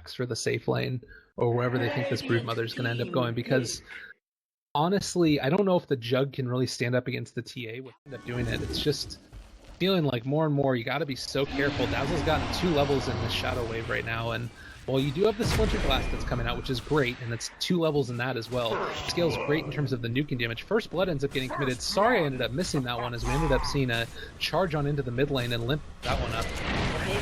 Axe for the safe lane, or wherever they think this Broodmother is going to end up going, because honestly, I don't know if the Jug can really stand up against the TA with end up doing it. It's just feeling like more and more you got to be so careful. Dazzle's gotten 2 levels in this Shadow Wave right now, and well, you do have the Splinter Glass that's coming out, which is great, and it's 2 levels in that as well. Scale's great in terms of the nuking damage. First Blood ends up getting committed. Sorry I ended up missing that one, as we ended up seeing a charge on into the mid lane and limp that one up.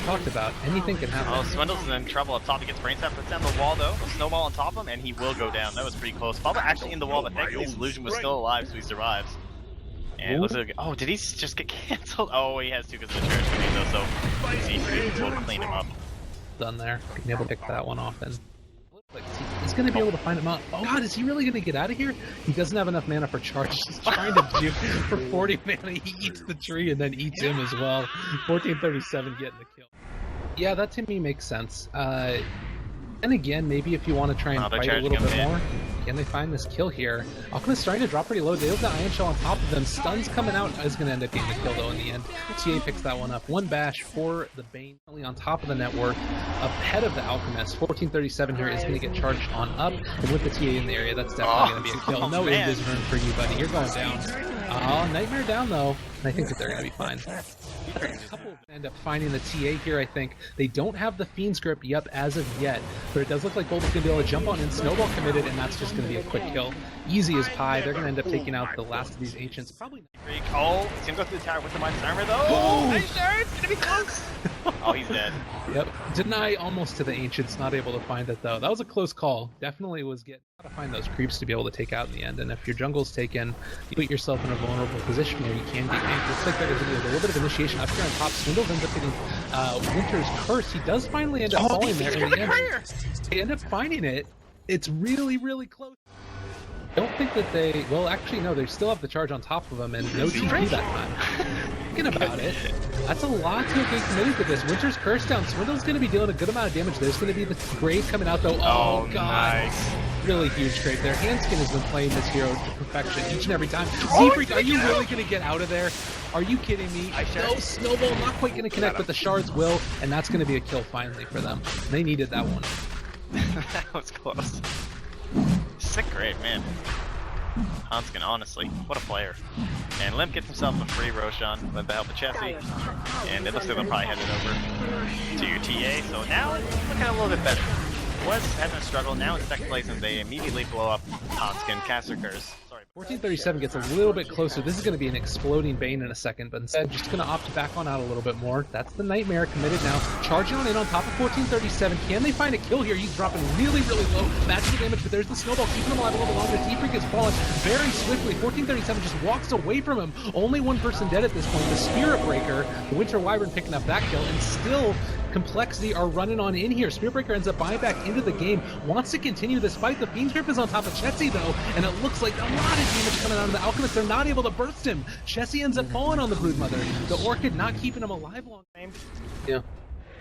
Talked about, anything can happen. Oh, Swindle's in trouble up top. He gets brain tap, puts down the wall though. A snowball on top of him, and he will go down. That was pretty close. Bubba actually in the wall, but thankfully his illusion was still alive, so he survives. And it looks like, oh, did he just get cancelled? Oh, he has to because of the charge grenade though, so Z3 will clean him up. Done there. Being able to pick that one off, and he's going to be able to find him out. Oh god, is he really going to get out of here? He doesn't have enough mana for charge. He's trying to juke for 40 mana. He eats the tree and then eats him as well. 1437 getting the kill. Yeah, that to me makes sense. And again, maybe if you want to try and fight a little bit more, can they find this kill here? Alchemist's starting to drop pretty low. They've got Iron Shell on top of them. Stun's coming out is going to end up getting the kill though in the end. TA picks that one up. 1 bash for the Bane on top of the network, ahead of the Alchemist. 1437 here is going to get charged on up, and with the TA in the area, that's definitely going to be a kill. No invis rune for you, buddy. You're going down. Nightmare down though, and I think that they're going to be fine. A couple end up finding the TA here, I think. They don't have the Fiend's Grip yet as of yet, but it does look like Bolt is going to be able to jump on in. Snowball committed, and that's just going to be a quick kill. Easy as pie. They're going to end up taking out the last of these Ancients. Probably not. Oh, he's going to go through the tower with the Mind's Armor though. Oh, nice shot. It's going to be close. Oh, he's dead. Yep. Deny almost to the Ancients, not able to find it though. That was a close call. Definitely was getting to find those creeps to be able to take out in the end, and if your jungle's taken, you put yourself in a vulnerable position where you can get ganked. Looks like there's a little bit of initiation up here on top. Swindle ends up getting Winter's Curse. He does finally end up falling there in the end. They end up finding it. It's really, really close. I don't think that they... Well, actually, no. They still have the charge on top of them, and no TP that time. Thinking about it, that's a lot to get committed to this. Winter's Curse down. Swindle's going to be dealing a good amount of damage. There's going to be the Grave coming out, though. Oh, God. Nice. Really huge Grave there. Handskin has been playing this hero to perfection each and every time. Z-Freak, are you really going to get out of there? Are you kidding me? No, Snowball not quite going to connect, but the shards will, and that's going to be a kill finally for them. They needed that one. That was close. Sick Grave, man. Hanskin, honestly, what a player. And Limp gets himself a free Roshan with the help of Chessie. And it looks like they'll probably head it over to your TA. So now it's looking a little bit better. Was having a struggle, now in second place, and they immediately blow up Hanskin, Caster Curse. 1437 gets a little bit closer. This is going to be an exploding Bane in a second, but instead just going to opt to back on out a little bit more. That's the Nightmare committed now. Charging on in on top of 1437. Can they find a kill here? He's dropping really, really low. Magical damage, but there's the Snowball keeping him alive a little longer. Z-Freak is fallen very swiftly. 1437 just walks away from him. Only one person dead at this point. The Spirit Breaker, the Winter Wyvern picking up that kill, and still compLexity are running on in here. Spirit Breaker ends up buying back into the game. Wants to continue this fight. The Fiend's Grip is on top of Chessie though, and it looks like a lot of damage coming out of the Alchemist. They're not able to burst him. Chessie ends up falling on the Broodmother. The Orchid not keeping him alive long time. Yeah.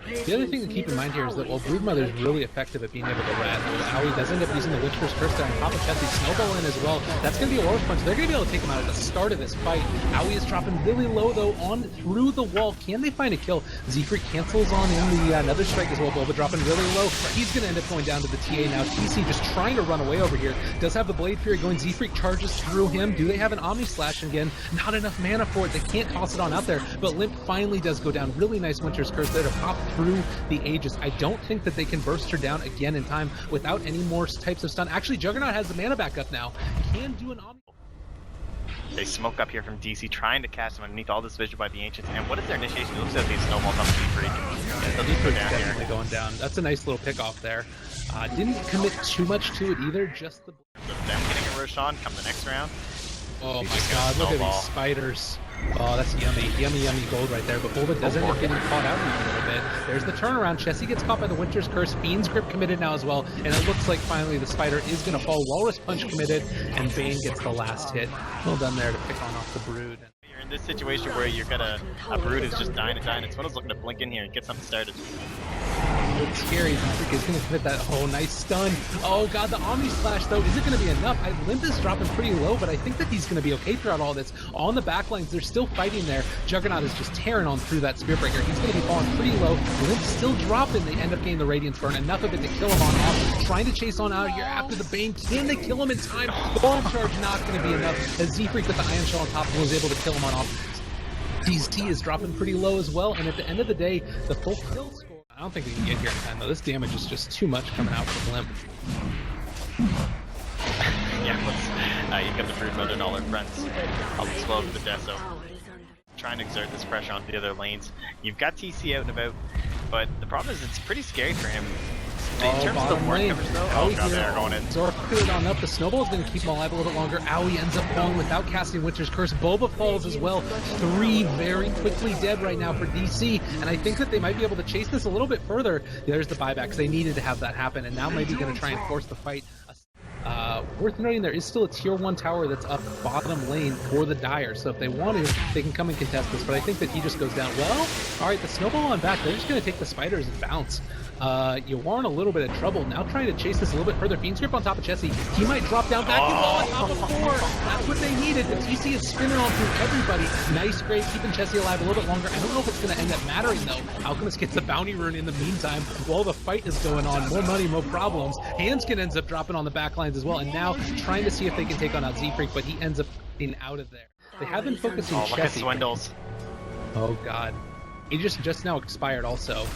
The other thing to keep in mind here is that while Broodmother is really effective at being able to rat, Owie does end up using the Winter's Curse down on top of Chessie. Snowball in as well. That's going to be a Aura's Punch. They're going to be able to take him out at the start of this fight. Owie is dropping really low though on through the wall. Can they find a kill? Z-Freak cancels on in the Another Strike as well. Boba dropping really low. He's going to end up going down to the TA now. TC just trying to run away over here. Does have the Blade Fury going. Z-Freak charges through him. Do they have an Omni Slash again? Not enough mana for it. They can't toss it on out there. But Limp finally does go down. Really nice Winter's Curse there to pop through the Aegis. I don't think that they can burst her down again in time without any more types of stun. Actually, Juggernaut has the mana back up now. Can do an Omni. They smoke up here from DC, trying to catch them underneath all this vision by the Ancients. And what is their initiation? It looks like these snowballs on Z-Freak. Z-Freak's definitely going down. That's a nice little pick off there. Didn't commit too much to it either, just the... Them getting a Roshan come the next round. Oh my god, look at these spiders. Oh, that's yummy. Yummy, yummy gold right there. But Bulba does end up getting caught out a little bit. There's the turnaround. Chessie gets caught by the Winter's Curse. Fiend's Grip committed now as well. And it looks like finally the spider is going to fall. Walrus Punch committed. And Bane gets the last hit. Well done there to pick on off the Brood. You're in this situation where you're gonna... A Brood is just dying and dying. And Swindle's looking to blink in here and get something started. bit scary. Zefric is going to commit that. Oh, nice stun. Oh god, the Omni Slash though, is it going to be enough? Limp is dropping pretty low, but I think that he's going to be okay throughout all this. On the backlines, they're still fighting there. Juggernaut is just tearing on through that Spear Breaker. He's going to be falling pretty low. Limp's still dropping. They end up getting the Radiance Burn. Enough of it to kill him on off. Trying to chase on out here after the Bane. Can they kill him in time? Bomb charge not going to be enough, as Zefric with the Ion Shell on top was able to kill him on off. DT is dropping pretty low as well, and at the end of the day, the full kill score. I don't think we can get here in time though. This damage is just too much coming out from Limp. Yeah, let's, you got the Brood Mother and all our friends. I'll slow over the Deso. Trying to exert this pressure onto the other lanes. You've got TC out and about, but the problem is it's pretty scary for him. In terms of the ward covers though, oh god, they're going in. Zork put it on up. The snowball is going to keep him alive a little bit longer. Aoi ends up falling without casting Winter's Curse. Boba falls as well. 3 very quickly dead right now for DC, and I think that they might be able to chase this a little bit further. There's the buybacks. They needed to have that happen, and now maybe going to try and force the fight. Worth noting, there is still a tier 1 tower that's up bottom lane for the Dire, so if they want to, they can come and contest this, but I think that he just goes down. Well, alright, the snowball on back, they're just going to take the spiders and bounce. You are in a little bit of trouble. Now trying to chase this a little bit further. Fiend's Grip on top of Chessie. He might drop down back and on top of 4. That's what they needed. The TC is spinning on through everybody. Nice grade, keeping Chessie alive a little bit longer. I don't know if it's going to end up mattering though. Alchemist gets the bounty rune in the meantime while the fight is going on. More money, more problems. Handskin ends up dropping on the back lines as well, and now trying to see if they can take on out Zefric, but he ends up getting out of there. They have been focusing Chessie. Look at Swindles. Oh god. He just now expired also.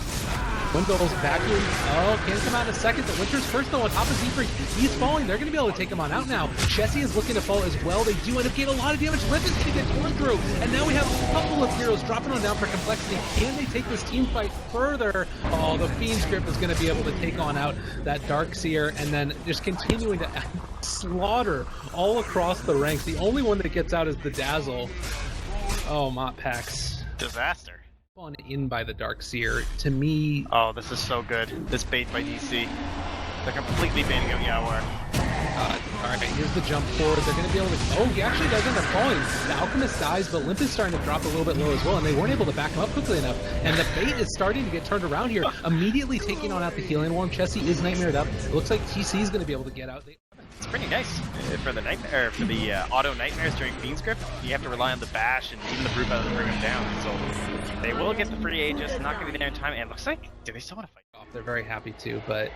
Swindles vacuum. Oh, can't come out in a second. The Winter's Curse though on top of Zefric. He's falling. They're going to be able to take him on out now. Chessie is looking to fall as well. They do end up getting a lot of damage. Limp is going to get torn through. And now we have a couple of heroes dropping on down for complexity. Can they take this team fight further? Oh, the Fiend's Grip is going to be able to take on out that Darkseer and then just continuing to slaughter all across the ranks. The only one that gets out is the Dazzle. Oh, Motpax. Disaster. On in by the Darkseer. To me... Oh, this is so good. This bait by DC. They're completely baiting out Yawar. Alright, here's the jump forward. They're going to be able to... Oh, he actually does end up falling. The Alchemist dies, but Limp is starting to drop a little bit low as well, and they weren't able to back him up quickly enough. And the bait is starting to get turned around here. Immediately taking on out the Healing Worm. Chessie is nightmared up. It looks like TC is going to be able to get out. It's pretty nice for the nightmare, for the auto nightmares during Fiend's Grip. You have to rely on the bash and even the Brute Mother to bring him down. So they will get the free Aegis, not going to be there in time. And it looks like, do they still want to fight? They're very happy to, but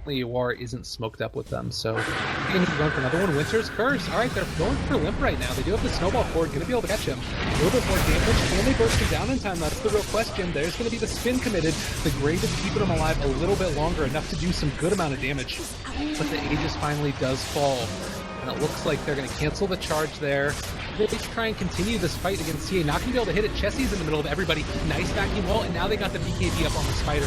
War isn't smoked up with them, so they're going to be going for another one. Winter's Curse. Alright, they're going for Limp right now. They do have the snowball forward, going to be able to catch him. A little bit more damage. Can they burst him down in time? That's the real question. There's going to be the spin committed. The grave is keeping him alive a little bit longer, enough to do some good amount of damage. But the Aegis finally does fall. And it looks like they're going to cancel the charge there. They try and continue this fight against CA. Not going to be able to hit it. Chessie's in the middle of everybody. Nice vacuum wall, and now they got the BKB up on the Spider.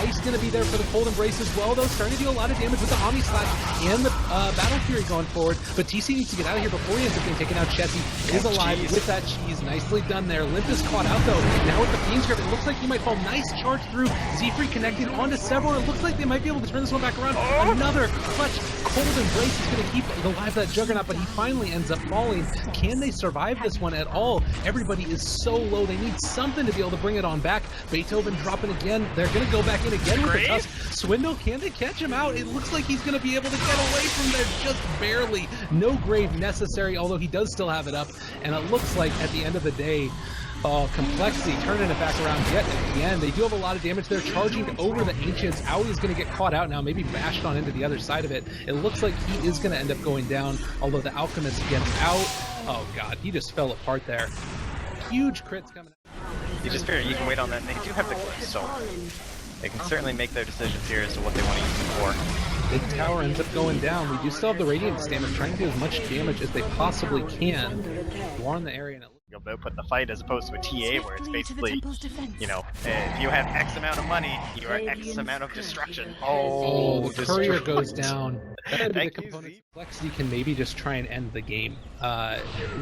Nice going to be there for the Cold Embrace as well, though. Starting to do a lot of damage with the Omni Slash and the Battle Fury going forward. But TC needs to get out of here before he ends up getting taken out. Chessie is alive with that cheese. Nicely done there. Limp is caught out, though. Now with the Fiend's Grip, it looks like he might fall. Nice charge through. Zefric connecting onto several. It looks like they might be able to turn this one back around. Another clutch Cold Embrace is going to keep alive that Juggernaut, but he finally ends up falling. Can they survive this one at all? Everybody is so low. They need something to be able to bring it on back. Beethoven dropping again. They're going to go back in again with the Tusk. Swindle, can they catch him out? It looks like he's going to be able to get away from there just barely. No grave necessary, although he does still have it up. And it looks like at the end of the day, complexity turning it back around yet again. They do have a lot of damage. They're charging over the Ancients. Aoi is going to get caught out now, maybe bashed on into the other side of it. It looks like he is going to end up going down, although the Alchemist gets out. Oh god, he just fell apart there. Huge crits coming out. You just figure you can wait on that, and they do have the cliff, so they can certainly make their decisions here as to what they want to use it for. Big tower ends up going down. We do still have the Radiant damage, trying to do as much damage as they possibly can. War in the area, and it about put the fight as opposed to a TA where it's basically, you know, if you have X amount of money, you are X amount of destruction. Oh, the courier goes down. That Thank the you, component Z. complexity can maybe just try and end the game.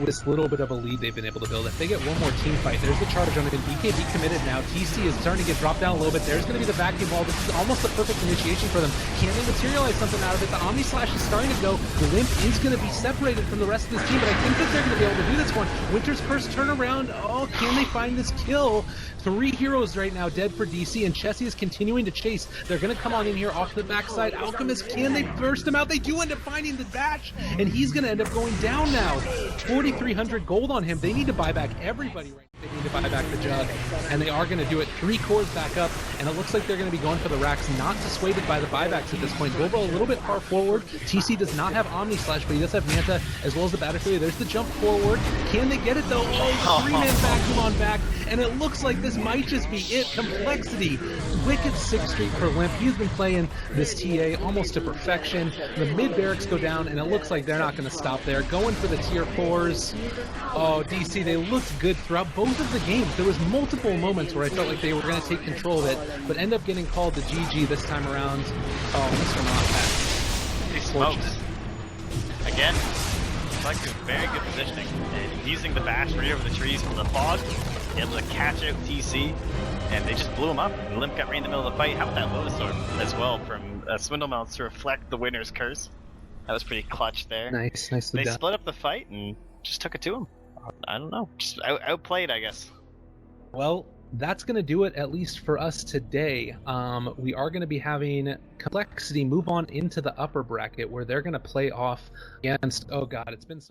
With this little bit of a lead they've been able to build. If they get one more team fight, there's the charge on it, and BKB committed now. TC is starting to get dropped down a little bit. There's going to be the vacuum wall. This is almost the perfect initiation for them. Can they materialize something out of it? The Omni Slash is starting to go. Limp is going to be separated from the rest of this team, but I think that they're going to be able to do this one. Winter's Curse turnaround. Oh, can they find this kill? 3 heroes right now dead for DC, and Chessie is continuing to chase. They're going to come on in here off the backside. Alchemist, can they burst him out? They do end up finding the dash, and he's going to end up going down now. 4,300 gold on him. They need to buy back everybody right now. They need to buy back the Jug, and they are going to do it. 3 cores back up, and it looks like they're going to be going for the racks, not dissuaded by the buybacks at this point. Gobo a little bit far forward. TC does not have Omni Slash, but he does have Manta as well as the Battlefield. There's the jump forward. Can they get it though? Oh, 3-man vacuum on back, and it looks like this might just be it. compLexity, wicked 6th Street for Limp. He's been playing this TA almost to perfection. The mid barracks go down, and it looks like they're not going to stop there. Going for the tier 4s. Oh, DC, they looked good throughout both of the games. There was multiple moments where I felt like they were going to take control of it, but end up getting called to GG this time around. Oh, Mr. Montpack. He smokes. Again, it's like a very good positioning. And using the bash rear of the trees from the fog, able to catch out TC, and they just blew him up. And Limp got right in the middle of the fight. How about that Lotus Orb as well from Swindle Mounts to reflect the winner's curse? That was pretty clutch there. Nice They split up the fight and just took it to him. I don't know, just outplayed, I guess. Well, that's going to do it, at least for us today. We are going to be having compLexity move on into the upper bracket, where they're going to play off against, oh god, it's been so